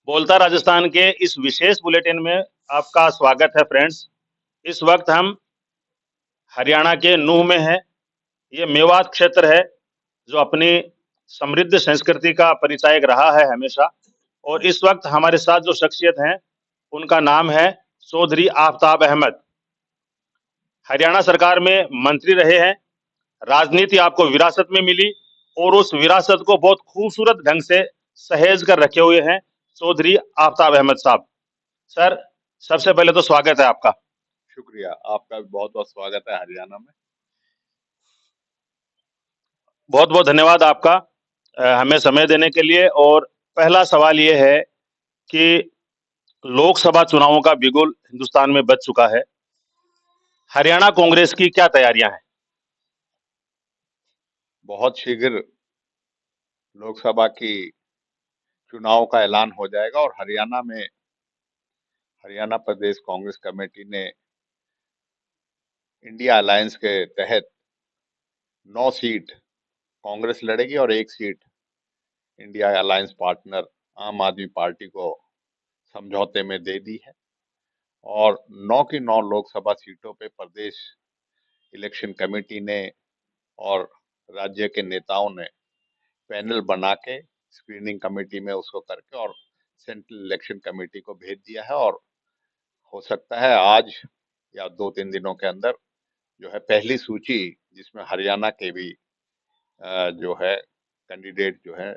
बोलता राजस्थान के इस विशेष बुलेटिन में आपका स्वागत है फ्रेंड्स। इस वक्त हम हरियाणा के नूंह में हैं। ये मेवात क्षेत्र है जो अपनी समृद्ध संस्कृति का परिचायक रहा है हमेशा। और इस वक्त हमारे साथ जो शख्सियत हैं उनका नाम है चौधरी आफ्ताब अहमद। हरियाणा सरकार में मंत्री रहे हैं। राजनीति आपको विरासत में मिली और उस विरासत को बहुत खूबसूरत ढंग से सहेज कर रखे हुए हैं चौधरी आफ्ताब अहमद साहब। सर, सबसे पहले तो स्वागत है आपका। शुक्रिया। आपका भी बहुत बहुत स्वागत है हरियाणा में। बहुत बहुत धन्यवाद आपका हमें समय देने के लिए। और पहला सवाल ये है कि लोकसभा चुनावों का बिगुल हिंदुस्तान में बज चुका है। हरियाणा कांग्रेस की क्या तैयारियां हैं? बहुत शीघ्र लोकसभा की चुनाव का ऐलान हो जाएगा और हरियाणा प्रदेश कांग्रेस कमेटी ने इंडिया अलायंस के तहत 9 सीट कांग्रेस लड़ेगी और 1 सीट इंडिया अलायंस पार्टनर आम आदमी पार्टी को समझौते में दे दी है। और 9 की 9 लोकसभा सीटों पे प्रदेश इलेक्शन कमेटी ने और राज्य के नेताओं ने पैनल बना के स्क्रीनिंग कमेटी में उसको करके और सेंट्रल इलेक्शन कमेटी को भेज दिया है। और हो सकता है आज या 2-3 दिनों के अंदर जो है पहली सूची, जिसमें हरियाणा के भी जो है कैंडिडेट जो है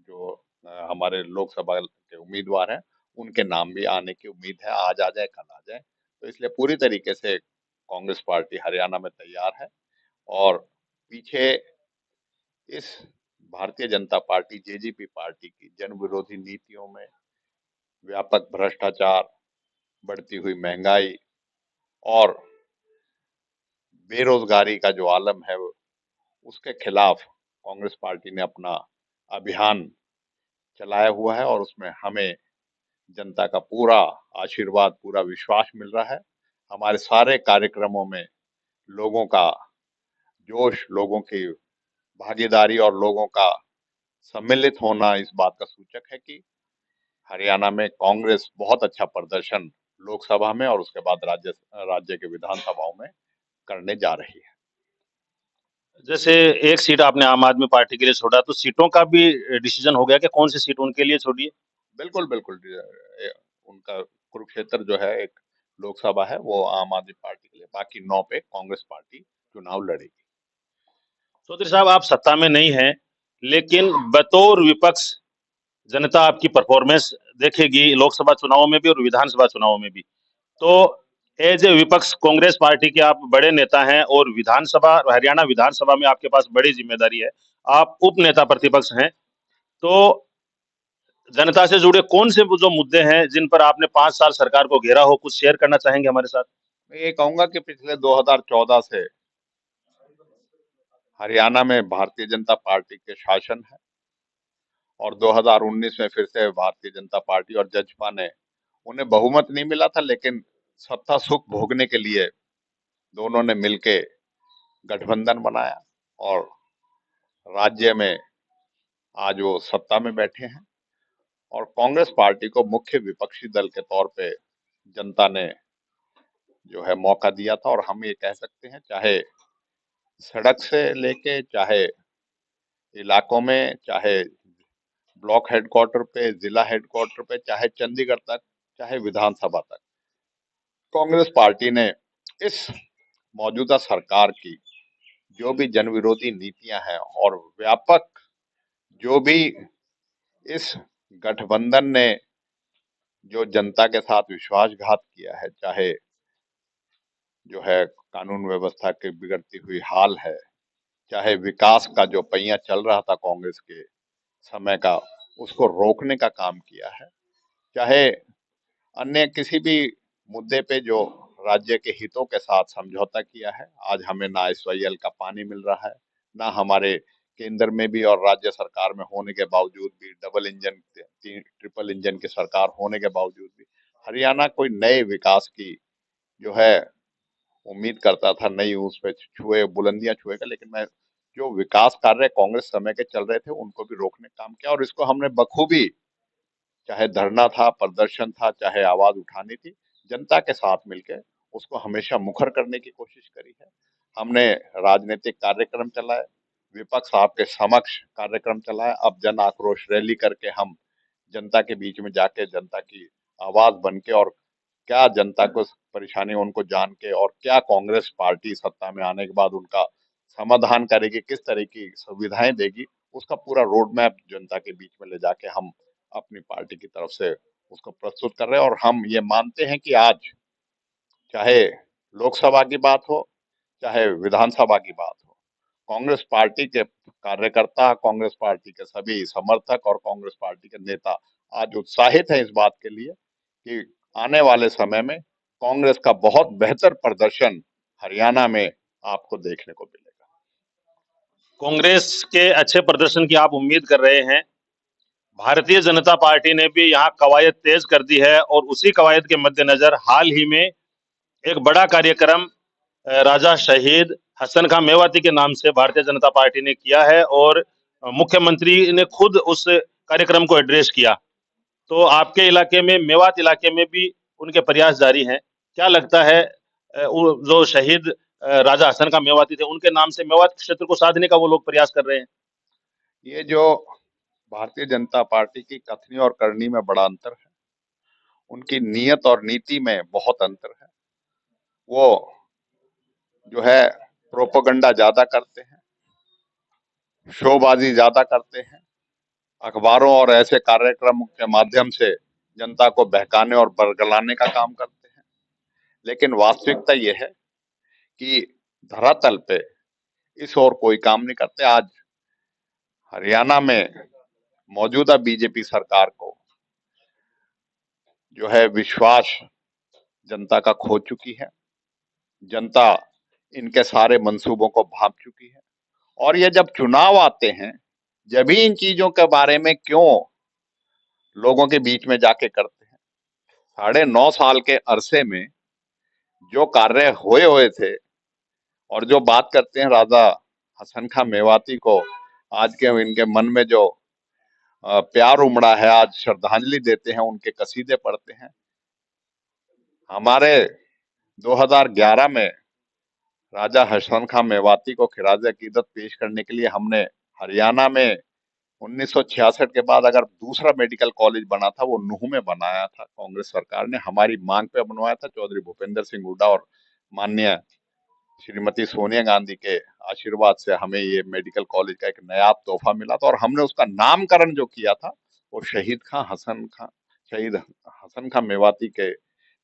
जो हमारे लोकसभा के उम्मीदवार हैं, उनके नाम भी आने की उम्मीद है। आज आ जाए कल आ जाए, तो इसलिए पूरी तरीके से कांग्रेस पार्टी हरियाणा में तैयार है। और पीछे इस Bharatiya Janata party JJP party की जन विरोधी नीतियों में व्यापक भ्रष्टाचार, बढ़ती हुई महंगाई और बेरोजगारी का जो आलम है, उसके खिलाफ कांग्रेस पार्टी ने अपना अभियान चलाया हुआ है और उसमें हमें जनता का पूरा आशीर्वाद, पूरा विश्वास मिल रहा है। हमारे सारे कार्यक्रमों में लोगों का जोश, लोगों की भागीदारी और लोगों का सम्मिलित होना इस बात का सूचक है कि हरियाणा में कांग्रेस बहुत अच्छा प्रदर्शन लोकसभा में और उसके बाद राज्य के विधानसभाओं में करने जा रही है। जैसे एक सीट आपने आम आदमी पार्टी के लिए छोड़ा, तो सीटों का भी डिसीजन हो गया कि कौन सी सीट उनके लिए छोड़ी है? बिल्कुल बिल्कुल। उनका कुरुक्षेत्र जो है एक लोकसभा है, वो आम आदमी पार्टी के लिए, बाकी 9 पे कांग्रेस पार्टी चुनाव लड़ेगी। चौधरी साहब, आप सत्ता में नहीं हैं, लेकिन बतौर विपक्ष जनता आपकी परफॉर्मेंस देखेगी लोकसभा चुनावों में भी और विधानसभा चुनावों में भी। तो एज ए विपक्ष कांग्रेस पार्टी के आप बड़े नेता हैं और विधानसभा, हरियाणा विधानसभा में आपके पास बड़ी जिम्मेदारी है। आप उप नेता प्रतिपक्ष हैं। तो जनता से जुड़े कौन से वो जो मुद्दे हैं जिन पर आपने 5 साल सरकार को घेरा हो, कुछ शेयर करना चाहेंगे हमारे साथ? मैं ये कहूंगा कि पिछले 2014 से हरियाणा में भारतीय जनता पार्टी के शासन है और 2019 में फिर से भारतीय जनता पार्टी और जजपा ने, उन्हें बहुमत नहीं मिला था लेकिन सत्ता सुख भोगने के लिए दोनों ने मिलके गठबंधन बनाया और राज्य में आज वो सत्ता में बैठे हैं। और कांग्रेस पार्टी को मुख्य विपक्षी दल के तौर पे जनता ने जो है मौका दिया था। और हम ये कह सकते हैं, चाहे सड़क से लेके, चाहे इलाकों में, चाहे ब्लॉक हेडक्वार्टर पे, जिला हेडक्वार्टर पे, चाहे चंडीगढ़ तक, चाहे विधानसभा तक, कांग्रेस पार्टी ने इस मौजूदा सरकार की जो भी जन विरोधी नीतियां हैं और व्यापक जो भी इस गठबंधन ने जो जनता के साथ विश्वासघात किया है, चाहे जो है कानून व्यवस्था की बिगड़ती हुई हाल है, चाहे विकास का जो पहिया चल रहा था कांग्रेस के समय का, उसको रोकने का काम किया है, चाहे अन्य किसी भी मुद्दे पे जो राज्य के हितों के साथ समझौता किया है। आज हमें ना SYL का पानी मिल रहा है, ना हमारे केंद्र में भी और राज्य सरकार में होने के बावजूद भी, डबल इंजन, ट्रिपल इंजन की सरकार होने के बावजूद भी हरियाणा कोई नए विकास की जो है उम्मीद करता था, नई उस पे छुए, बुलंदियां छुएगा। लेकिन मैं जो विकास कार्य कांग्रेस समय के चल रहे थे उनको भी रोकने का काम किया, और इसको हमने बखूबी, चाहे धरना था, प्रदर्शन था, चाहे आवाज उठानी थी, जनता के साथ मिलकर उसको हमेशा मुखर करने की कोशिश करी है। हमने राजनीतिक कार्यक्रम चलाए, विपक्ष आपके समक्ष कार्यक्रम चलाए, अब जन आक्रोश रैली करके हम जनता के बीच में जाके जनता की आवाज बन के, और क्या जनता को परेशानी उनको जान के, और क्या कांग्रेस पार्टी सत्ता में आने के बाद उनका समाधान करेगी, किस तरह की सुविधाएं देगी, उसका पूरा रोड मैप जनता के बीच में ले जाके हम अपनी पार्टी की तरफ से उसको प्रस्तुत कर रहे हैं। और हम ये मानते हैं कि आज चाहे लोकसभा की बात हो, चाहे विधानसभा की बात हो, कांग्रेस पार्टी के कार्यकर्ता, कांग्रेस पार्टी के सभी समर्थक और कांग्रेस पार्टी के नेता आज उत्साहित है इस बात के लिए कि आने वाले समय में कांग्रेस का बहुत बेहतर प्रदर्शन हरियाणा में आपको देखने को मिलेगा। कांग्रेस के अच्छे प्रदर्शन की आप उम्मीद कर रहे हैं। भारतीय जनता पार्टी ने भी यहाँ कवायद तेज कर दी है और उसी कवायद के मद्देनजर हाल ही में एक बड़ा कार्यक्रम राजा शहीद हसन खां मेवाती के नाम से भारतीय जनता पार्टी ने किया है और मुख्यमंत्री ने खुद उस कार्यक्रम को एड्रेस किया। तो आपके इलाके में, मेवात इलाके में भी उनके प्रयास जारी हैं। क्या लगता है वो जो शहीद राजा हसन खां मेवाती थे उनके नाम से मेवात क्षेत्र को साधने का वो लोग प्रयास कर रहे हैं? ये जो भारतीय जनता पार्टी की कथनी और करनी में बड़ा अंतर है, उनकी नीयत और नीति में बहुत अंतर है। वो जो है प्रोपेगेंडा ज्यादा करते हैं, शोबाजी ज्यादा करते हैं, अखबारों और ऐसे कार्यक्रमों के माध्यम से जनता को बहकाने और बरगलाने का काम करते हैं। लेकिन वास्तविकता यह है कि धरातल पे इस और कोई काम नहीं करते। आज हरियाणा में मौजूदा बीजेपी सरकार को जो है विश्वास जनता का खो चुकी है। जनता इनके सारे मंसूबों को भांप चुकी है, और ये जब चुनाव आते हैं जब ही इन चीजों के बारे में क्यों लोगों के बीच में जाके करते हैं। 9.5 साल के अरसे में जो कार्य हुए थे, और जो बात करते हैं राजा हसन खां मेवाती को, आज के इनके मन में जो प्यार उमड़ा है, आज श्रद्धांजलि देते हैं, उनके कसीदे पढ़ते हैं। हमारे 2011 में राजा हसन खां मेवाती को खिराज अकीदत पेश करने के लिए हमने हरियाणा में 1966 के बाद अगर दूसरा मेडिकल कॉलेज बना था वो नूह में बनाया था। कांग्रेस सरकार ने हमारी मांग पे बनवाया था। चौधरी भूपेंद्र सिंह हुड्डा और माननीय श्रीमती सोनिया गांधी के आशीर्वाद से हमें ये मेडिकल कॉलेज का एक नया तोहफा मिला था, और हमने उसका नामकरण जो किया था वो शहीद हसन खां मेवाती के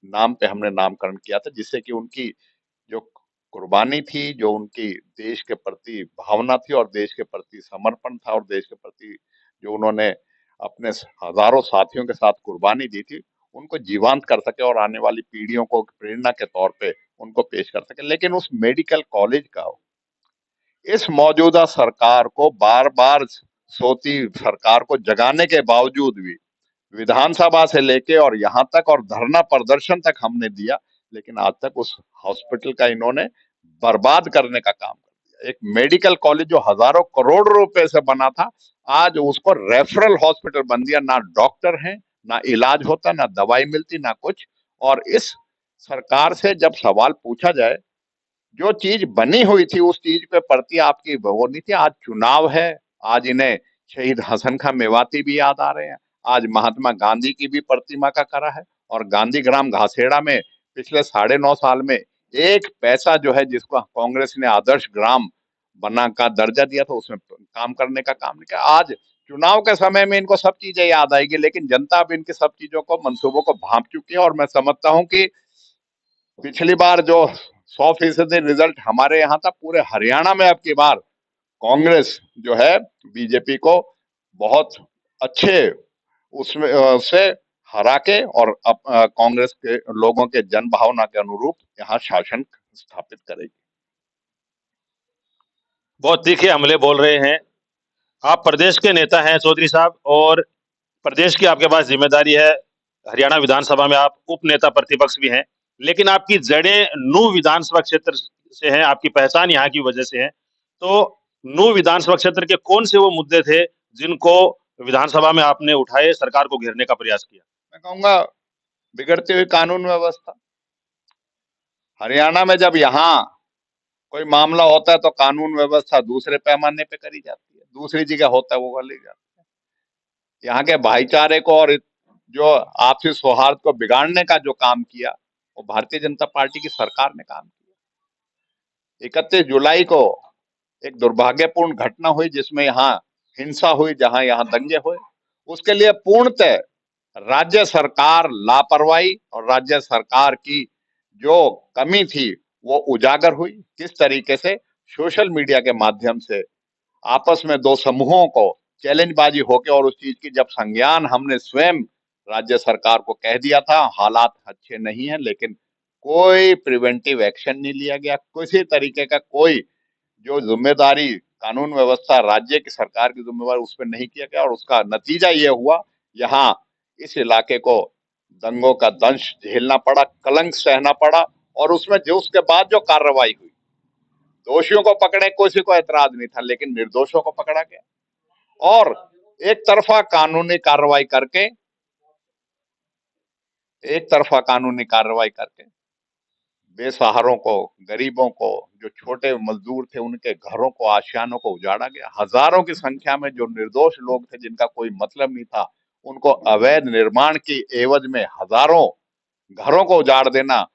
नाम पे हमने नामकरण किया था, जिससे कि उनकी जो कुर्बानी थी, जो उनकी देश के प्रति भावना थी और देश के प्रति समर्पण था, और देश के प्रति जो उन्होंने अपने हजारों साथियों के साथ कुर्बानी दी थी, उनको जीवंत कर सके और आने वाली पीढ़ियों को प्रेरणा के तौर पे उनको पेश कर सके। लेकिन उस मेडिकल कॉलेज का इस मौजूदा सरकार को बार बार सोती सरकार को जगाने के बावजूद भी विधानसभा से लेके और यहाँ तक और धरना प्रदर्शन तक हमने दिया, लेकिन आज तक उस हॉस्पिटल का इन्होंने बर्बाद करने का काम कर दिया। एक मेडिकल कॉलेज जो हजारों करोड़ रुपए से बना था, आज उसको रेफरल हॉस्पिटल बन दिया। ना डॉक्टर हैं, ना इलाज होता, ना दवाई मिलती, ना कुछ। और इस सरकार से जब सवाल पूछा जाए, जो चीज बनी हुई थी उस चीज पे प्रति आपकी वो नहीं थी। आज चुनाव है, आज इन्हें शहीद हसन खां मेवाती भी याद आ रहे हैं, आज महात्मा गांधी की भी प्रतिमा का करा है, और गांधी ग्राम घासेड़ा में पिछले 9.5 साल में एक पैसा जो है, जिसको कांग्रेस ने आदर्श ग्राम बना का दर्जा दिया था, उसमें काम करने का काम नहीं किया। आज चुनाव के समय में इनको सब चीजें याद आएगी, लेकिन जनता अब इनकी सब चीजों को, मंसूबों को भांप चुकी है। और मैं समझता हूं कि पिछली बार जो 100% रिजल्ट हमारे यहाँ था, पूरे हरियाणा में अब की बार कांग्रेस जो है बीजेपी को बहुत अच्छे उसमें से हरा के, और कांग्रेस के लोगों के जन भावना के अनुरूप यहाँ शासन स्थापित करेगी। बहुत तीखे हमले बोल रहे हैं। आप प्रदेश के नेता हैं चौधरी साहब, और प्रदेश की आपके पास जिम्मेदारी है। हरियाणा विधानसभा में आप उप नेता प्रतिपक्ष भी हैं, लेकिन आपकी जड़ें नूह विधानसभा क्षेत्र से हैं, आपकी पहचान यहाँ की वजह से है। तो नूह विधानसभा क्षेत्र के कौन से वो मुद्दे थे जिनको विधानसभा में आपने उठाए, सरकार को घेरने का प्रयास किया? मैं कहूंगा बिगड़ती हुई कानून व्यवस्था। हरियाणा में जब यहाँ कोई मामला होता है तो कानून व्यवस्था दूसरे पैमाने पे करी जाती है, दूसरी जगह होता है वो कर ली जाती है। यहाँ के भाईचारे को और जो आपसी सौहार्द को बिगाड़ने का जो काम किया वो भारतीय जनता पार्टी की सरकार ने काम किया। 31 जुलाई को एक दुर्भाग्यपूर्ण घटना हुई जिसमें यहाँ हिंसा हुई, जहां यहाँ दंगे हुए, उसके लिए पूर्णतः राज्य सरकार लापरवाही और राज्य सरकार की जो कमी थी वो उजागर हुई। किस तरीके से सोशल मीडिया के माध्यम से आपस में दो समूहों को चैलेंजबाजी होके, और उस चीज की जब संज्ञान हमने स्वयं राज्य सरकार को कह दिया था, हालात अच्छे नहीं है, लेकिन कोई प्रिवेंटिव एक्शन नहीं लिया गया, किसी तरीके का कोई जो जिम्मेदारी कानून व्यवस्था राज्य की सरकार की जिम्मेवारी उस पर नहीं किया गया, और उसका नतीजा ये हुआ यहाँ इस इलाके को दंगों का दंश झेलना पड़ा, कलंक सहना पड़ा। और उसमें जो उसके बाद जो कार्रवाई हुई, दोषियों को पकड़े, किसी को ऐतराज नहीं था, लेकिन निर्दोषों को पकड़ा गया और एक तरफा कानूनी कार्रवाई करके बेसहारों को, गरीबों को, जो छोटे मजदूर थे उनके घरों को, आशियानों को उजाड़ा गया। हजारों की संख्या में जो निर्दोष लोग थे जिनका कोई मतलब नहीं था, उनको अवैध निर्माण की एवज में हजारों घरों को उजाड़ देना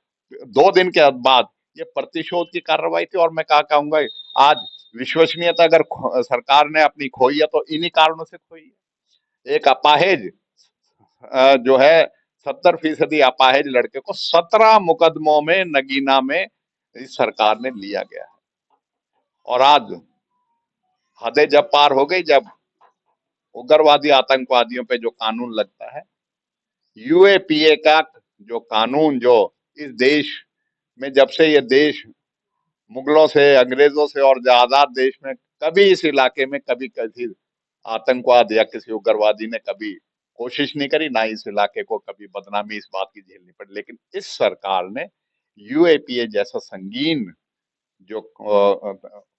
2 दिन के बाद ये प्रतिशोध की कार्रवाई थी। और मैं क्या कहूंगा, आज विश्वसनीयता अगर सरकार ने अपनी खोई है तो इन्हीं कारणों से खोई है। एक अपाहिज जो है 70% अपाहिज लड़के को 17 मुकदमों में नगीना में इस सरकार ने लिया गया है। और आज हदें जब पार हो गई, जब उग्रवादी आतंकवादियों पे जो कानून लगता है, यूएपीए का जो कानून, जो इस देश में जब से ये देश मुगलों से, अंग्रेजों से और आजाद देश में, कभी इस इलाके में कभी किसी आतंकवाद या किसी उग्रवादी ने कभी कोशिश नहीं करी, ना इस इलाके को कभी बदनामी इस बात की झेलनी पड़ी। लेकिन इस सरकार ने यूएपीए जैसा संगीन जो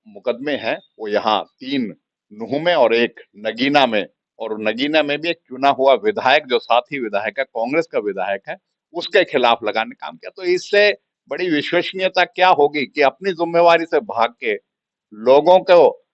मुकदमे हैं वो यहाँ 3 नूह में और 1 नगीना में, और नगीना में भी एक चुना हुआ विधायक जो साथी विधायक है, कांग्रेस का विधायक है, उसके खिलाफ लगाने काम किया। तो इससे बड़ी विश्वसनीयता क्या होगी कि अपनी जिम्मेवारी से भाग के लोगों को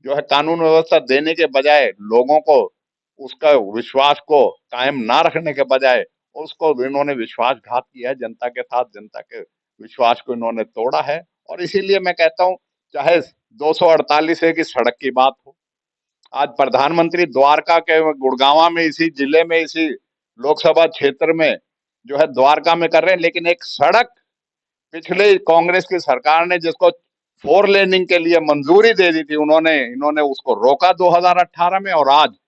जो है कानून व्यवस्था देने के बजाय, लोगों को उसका विश्वास को कायम ना रखने के बजाय उसको इन्होंने विश्वासघात किया है जनता के साथ, जनता के विश्वास को इन्होंने तोड़ा है। और इसीलिए मैं कहता हूं, चाहे 248 की सड़क की बात हो, आज प्रधानमंत्री द्वारका के गुड़गांव में, इसी जिले में, इसी लोकसभा क्षेत्र में जो है द्वारका में कर रहे हैं, लेकिन एक सड़क पिछले कांग्रेस की सरकार ने जिसको 4 लेनिंग के लिए मंजूरी दे दी थी, इन्होंने उसको रोका 2018 में, और आज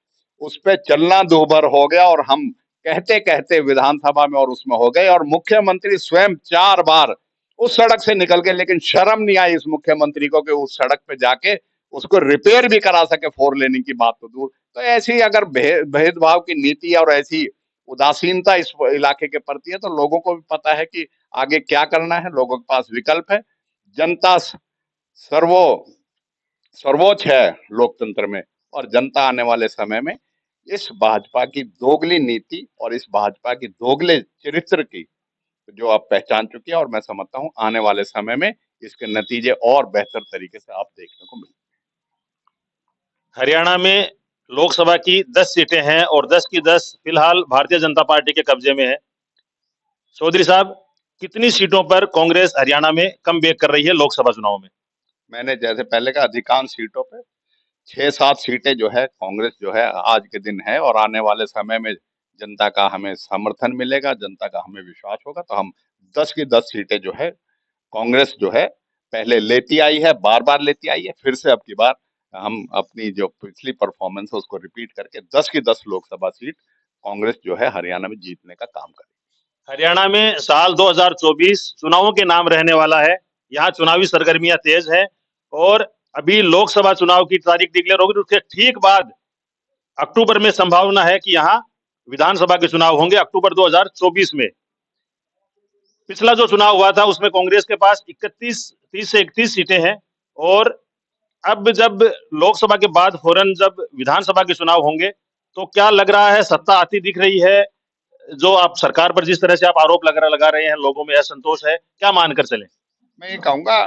उस पे चलना दूभर हो गया। और हम कहते कहते विधानसभा में और उसमें हो गए, और मुख्यमंत्री स्वयं 4 बार उस सड़क से निकल गए, लेकिन शर्म नहीं आई इस मुख्यमंत्री को कि उस सड़क पे जाके उसको रिपेयर भी करा सके। 4 लेनिंग की बात तो दूर। तो ऐसी अगर भेदभाव की नीति और ऐसी उदासीनता इस इलाके के प्रति है, तो लोगों को भी पता है कि आगे क्या करना है, लोगों के पास विकल्प है। जनता सर्वोच्च है लोकतंत्र में, और जनता आने वाले समय में इस भाजपा की दोगली नीति और इस भाजपा की दोगले चरित्र की जो आप पहचान चुकी है, और मैं समझता हूं आने वाले समय में इसके नतीजे और बेहतर तरीके से आप देखने को मिलेंगे। हरियाणा में लोकसभा की 10 सीटें हैं और 10 की 10 फिलहाल भारतीय जनता पार्टी के कब्जे में है। चौधरी साहब, कितनी सीटों पर कांग्रेस हरियाणा में कम बैक कर रही है लोकसभा चुनाव में? मैंने जैसे पहले का अधिकांश सीटों पे 6-7 सीटें जो है कांग्रेस जो है आज के दिन है, और आने वाले समय में जनता का हमें समर्थन मिलेगा, जनता का हमें विश्वास होगा, तो हम 10 की 10 सीटें जो है कांग्रेस जो है पहले लेती आई है, बार बार लेती आई है, फिर से अब की बार हम अपनी जो पिछली परफॉर्मेंस है उसको रिपीट करके 10 की 10 लोकसभा सीट कांग्रेस जो है हरियाणा में जीतने का काम करेगी। हरियाणा में साल 2024 चुनावों के नाम रहने वाला है। यहाँ चुनावी सरगर्मियां तेज है, और अभी लोकसभा चुनाव की तारीख डिक्लेयर होगी, उसके ठीक बाद अक्टूबर में संभावना है कि यहाँ विधानसभा के चुनाव होंगे अक्टूबर 2024 में। पिछला जो चुनाव हुआ था उसमें कांग्रेस के पास 30 से 31 सीटें हैं, और अब जब लोकसभा के बाद फौरन जब विधानसभा के चुनाव होंगे, तो क्या लग रहा है सत्ता आती दिख रही है? जो आप सरकार पर जिस तरह से आप आरोप लगा रहे हैं, लोगों में असंतोष है, क्या मानकर चलें? मैं ये कहूंगा,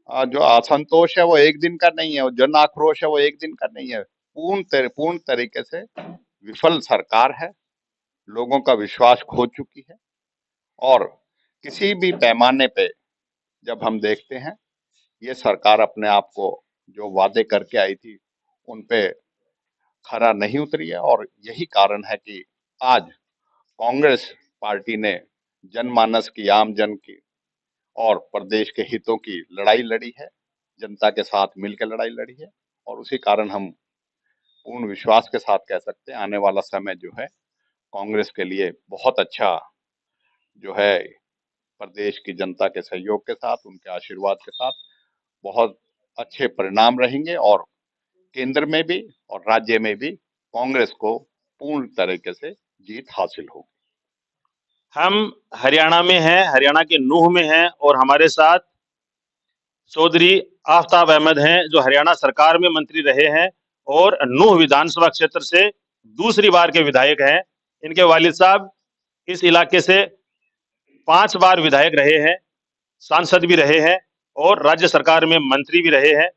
जो असंतोष है वो एक दिन का नहीं है, वो जन आक्रोश है वो एक दिन का नहीं है। पूर्ण तरीके से विफल सरकार है, लोगों का विश्वास खो चुकी है। और किसी भी पैमाने पे जब हम देखते हैं, ये सरकार अपने आप को जो वादे करके आई थी उन पे खरा नहीं उतरी है। और यही कारण है कि आज कांग्रेस पार्टी ने जनमानस की, आम जन की और प्रदेश के हितों की लड़ाई लड़ी है, जनता के साथ मिलकर लड़ाई लड़ी है। और उसी कारण हम पूर्ण विश्वास के साथ कह सकते हैं, आने वाला समय जो है कांग्रेस के लिए बहुत अच्छा जो है, प्रदेश की जनता के सहयोग के साथ, उनके आशीर्वाद के साथ बहुत अच्छे परिणाम रहेंगे। और केंद्र में भी और राज्य में भी कांग्रेस को पूर्ण तरीके से जीत हासिल होगी। हम हरियाणा में हैं, हरियाणा के नूंह में हैं और हमारे साथ चौधरी आफ्ताब अहमद हैं, जो हरियाणा सरकार में मंत्री रहे हैं और नूंह विधानसभा क्षेत्र से दूसरी बार के विधायक हैं। इनके वालिद साहब इस इलाके से 5 बार विधायक रहे हैं, सांसद भी रहे हैं और राज्य सरकार में मंत्री भी रहे हैं।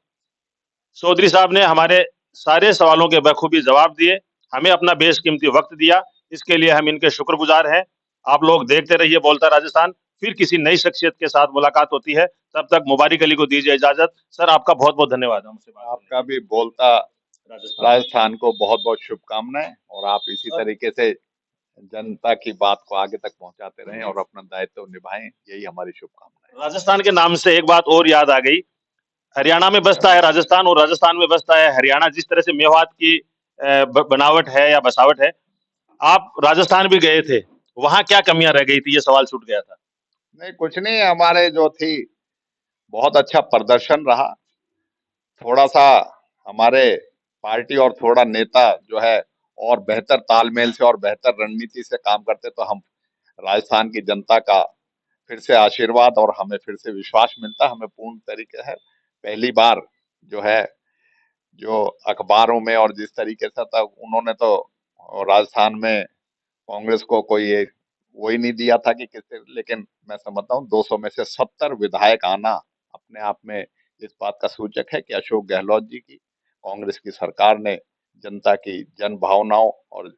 चौधरी साहब ने हमारे सारे सवालों के बखूबी जवाब दिए, हमें अपना बेशकीमती वक्त दिया, इसके लिए हम इनके शुक्रगुजार हैं। आप लोग देखते रहिए बोलता राजस्थान, फिर किसी नई शख्सियत के साथ मुलाकात होती है, तब तक मुबारक अली को दीजिए इजाजत। सर आपका बहुत बहुत धन्यवाद हमसे बात करने आपका भी बोलता के लिए। राजस्थान को बहुत बहुत शुभकामनाएं, और आप इसी तरीके से जनता की बात को आगे तक पहुंचाते रहें और अपना दायित्व निभाएं, यही हमारी शुभकामनाएं। राजस्थान के नाम से एक बात और याद आ गई, हरियाणा में बसता है राजस्थान और राजस्थान में बसता है हरियाणा। जिस तरह से मेवात की बनावट है या बसावट है, आप राजस्थान भी गए थे, वहां क्या कमियां रह गई थी, ये सवाल छूट गया था। नहीं, कुछ नहीं, हमारे जो थी बहुत अच्छा प्रदर्शन रहा। थोड़ा सा हमारे पार्टी और थोड़ा नेता जो है और बेहतर तालमेल से और बेहतर रणनीति से काम करते तो हम राजस्थान की जनता का फिर से आशीर्वाद और हमें फिर से विश्वास मिलता। हमें पूर्ण तरीके है, पहली बार जो है, जो अखबारों में और जिस तरीके से था, उन्होंने तो राजस्थान में कांग्रेस को कोई एक वो ही नहीं दिया था कि किससे, लेकिन मैं समझता हूँ 200 में से 70 विधायक आना अपने आप में इस बात का सूचक है कि अशोक गहलोत जी की कांग्रेस की सरकार ने जनता की जन भावनाओं और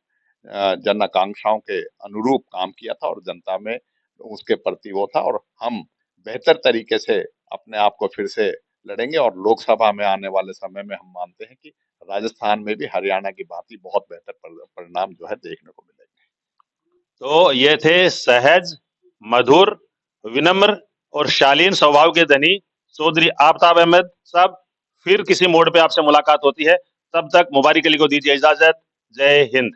जन आकांक्षाओं के अनुरूप काम किया था और जनता में उसके प्रति वो था। और हम बेहतर तरीके से अपने आप को फिर से लड़ेंगे और लोकसभा में आने वाले समय में हम मानते हैं कि राजस्थान में भी हरियाणा की भांति बहुत बेहतर परिणाम जो है देखने को मिलेगा। तो ये थे सहज, मधुर, विनम्र और शालीन स्वभाव के धनी चौधरी आफ्ताब अहमद साहब। फिर किसी मोड़ पे आपसे मुलाकात होती है, तब तक मुबारक अली को दीजिए इजाजत। जय हिंद।